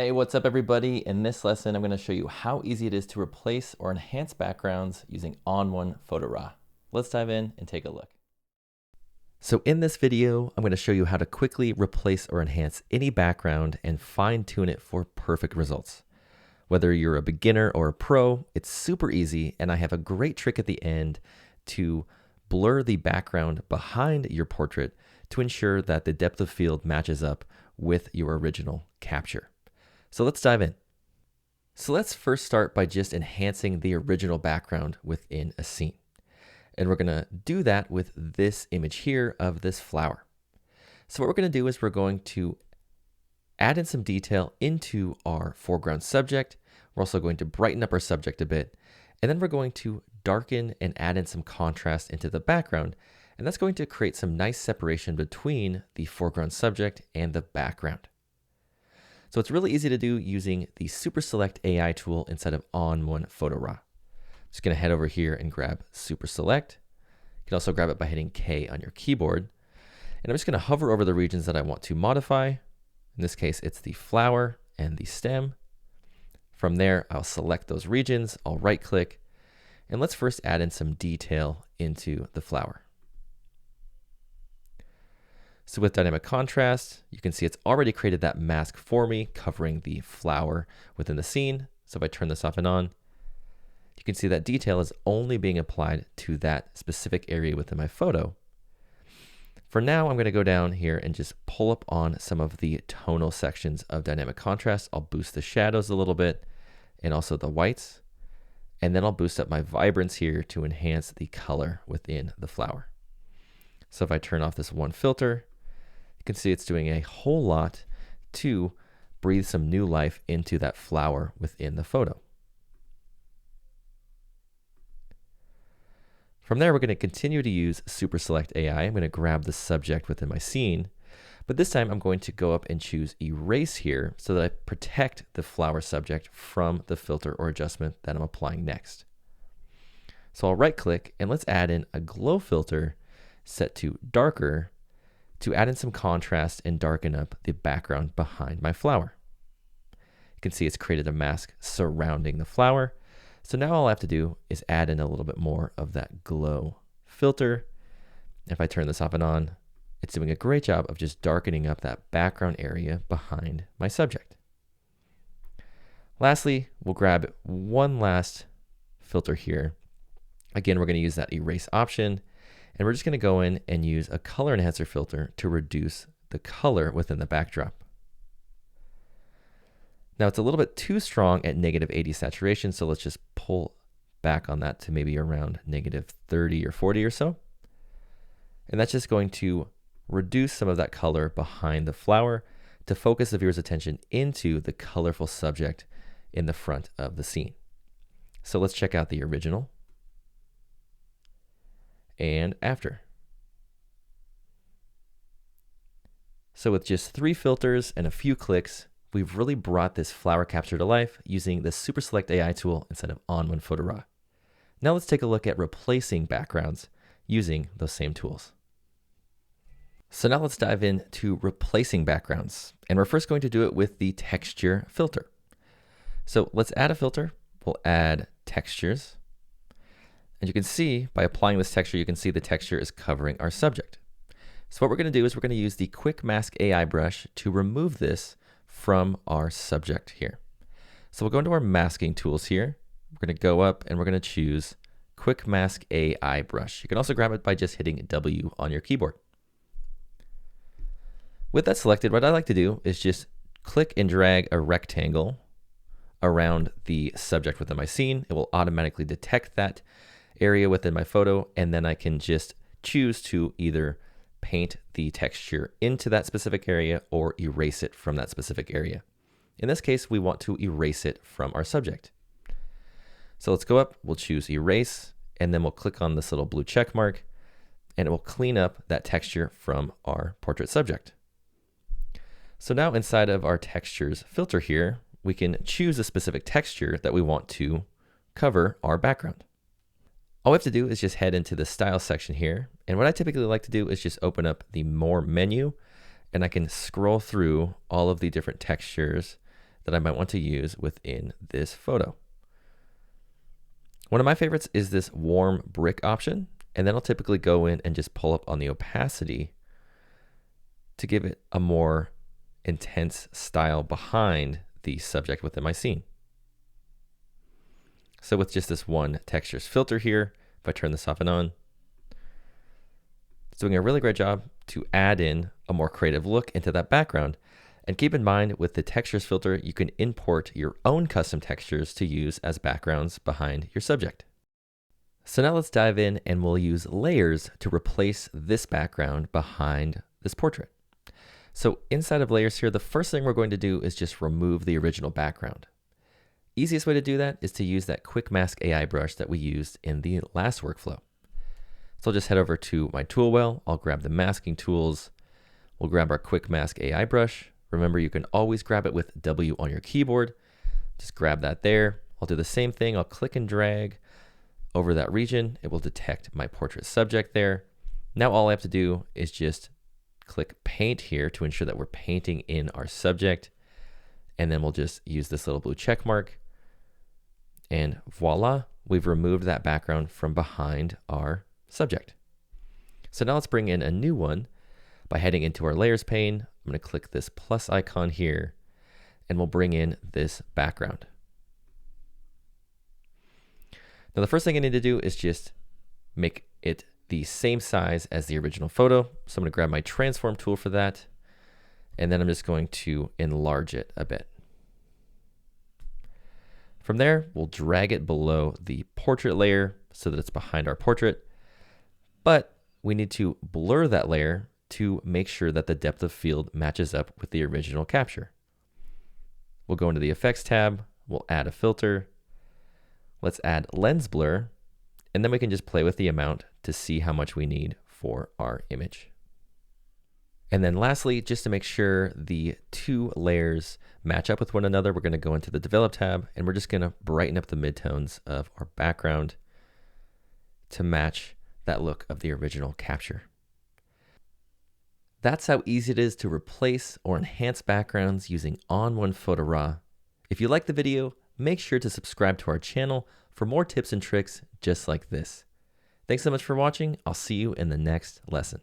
Hey, what's up everybody? In this lesson, I'm going to show you how easy it is to replace or enhance backgrounds using ON1 Photo RAW. Let's dive in and take a look. So in this video, I'm going to show you how to quickly replace or enhance any background and fine tune it for perfect results. Whether you're a beginner or a pro, it's super easy, and I have a great trick at the end to blur the background behind your portrait to ensure that the depth of field matches up with your original capture. So let's dive in. So let's first start by just enhancing the original background within a scene. And we're gonna do that with this image here of this flower. So what we're gonna do is we're going to add in some detail into our foreground subject. We're also going to brighten up our subject a bit. And then we're going to darken and add in some contrast into the background. And that's going to create some nice separation between the foreground subject and the background. So it's really easy to do using the Super Select AI tool inside of ON1 Photo RAW. Just gonna head over here and grab Super Select. You can also grab it by hitting K on your keyboard. And I'm just gonna hover over the regions that I want to modify. In this case, it's the flower and the stem. From there, I'll select those regions, I'll right click, and let's first add in some detail into the flower. So with dynamic contrast, you can see it's already created that mask for me, covering the flower within the scene. So if I turn this off and on, you can see that detail is only being applied to that specific area within my photo. For now, I'm going to go down here and just pull up on some of the tonal sections of dynamic contrast. I'll boost the shadows a little bit and also the whites. And then I'll boost up my vibrance here to enhance the color within the flower. So if I turn off this one filter, you can see it's doing a whole lot to breathe some new life into that flower within the photo. From there, we're going to continue to use Super Select AI. I'm going to grab the subject within my scene, but this time I'm going to go up and choose Erase here so that I protect the flower subject from the filter or adjustment that I'm applying next. So I'll right click and let's add in a glow filter set to darker to add in some contrast and darken up the background behind my flower. You can see it's created a mask surrounding the flower. So now all I have to do is add in a little bit more of that glow filter. If I turn this off and on, it's doing a great job of just darkening up that background area behind my subject. Lastly, we'll grab one last filter here. Again, we're going to use that erase option. And we're just going to go in and use a color enhancer filter to reduce the color within the backdrop. Now it's a little bit too strong at -80 saturation, so let's just pull back on that to maybe around -30 or 40 or so. And that's just going to reduce some of that color behind the flower to focus the viewer's attention into the colorful subject in the front of the scene. So let's check out the original and after. So with just 3 filters and a few clicks, we've really brought this flower capture to life using the Super Select AI tool instead of ON1 Photo RAW. Now let's take a look at replacing backgrounds using those same tools. So now let's dive into replacing backgrounds. And we're first going to do it with the texture filter. So let's add a filter. We'll add textures. And you can see by applying this texture, you can see the texture is covering our subject. So what we're going to do is we're going to use the Quick Mask AI brush to remove this from our subject here. So we'll go into our masking tools here. We're going to go up and we're going to choose Quick Mask AI brush. You can also grab it by just hitting W on your keyboard. With that selected, what I like to do is just click and drag a rectangle around the subject within my scene. It will automatically detect that area within my photo, and then I can just choose to either paint the texture into that specific area or erase it from that specific area. In this case, we want to erase it from our subject. So let's go up, we'll choose erase, and then we'll click on this little blue check mark, and it will clean up that texture from our portrait subject. So now inside of our textures filter here, we can choose a specific texture that we want to cover our background. All we have to do is just head into the style section here. And what I typically like to do is just open up the more menu, and I can scroll through all of the different textures that I might want to use within this photo. One of my favorites is this warm brick option, and then I'll typically go in and just pull up on the opacity to give it a more intense style behind the subject within my scene. So with just this one textures filter here, if I turn this off and on, it's doing a really great job to add in a more creative look into that background. And keep in mind, with the textures filter, you can import your own custom textures to use as backgrounds behind your subject. So now let's dive in and we'll use layers to replace this background behind this portrait. So inside of layers here, the first thing we're going to do is just remove the original background. Easiest way to do that is to use that quick mask AI brush that we used in the last workflow. So I'll just head over to my tool well, I'll grab the masking tools, we'll grab our quick mask AI brush. Remember, you can always grab it with W on your keyboard. Just grab that there. I'll do the same thing, I'll click and drag over that region. It will detect my portrait subject there. Now all I have to do is just click paint here to ensure that we're painting in our subject. And then we'll just use this little blue check mark. And voila, we've removed that background from behind our subject. So now let's bring in a new one by heading into our layers pane. I'm going to click this plus icon here and we'll bring in this background. Now the first thing I need to do is just make it the same size as the original photo. So I'm going to grab my transform tool for that. And then I'm just going to enlarge it a bit. From there, we'll drag it below the portrait layer so that it's behind our portrait. But we need to blur that layer to make sure that the depth of field matches up with the original capture. We'll go into the effects tab, we'll add a filter. Let's add lens blur, and then we can just play with the amount to see how much we need for our image. And then lastly, just to make sure the two layers match up with one another, we're going to go into the Develop tab, and we're just going to brighten up the midtones of our background to match that look of the original capture. That's how easy it is to replace or enhance backgrounds using ON1 Photo RAW. If you like the video, make sure to subscribe to our channel for more tips and tricks just like this. Thanks so much for watching. I'll see you in the next lesson.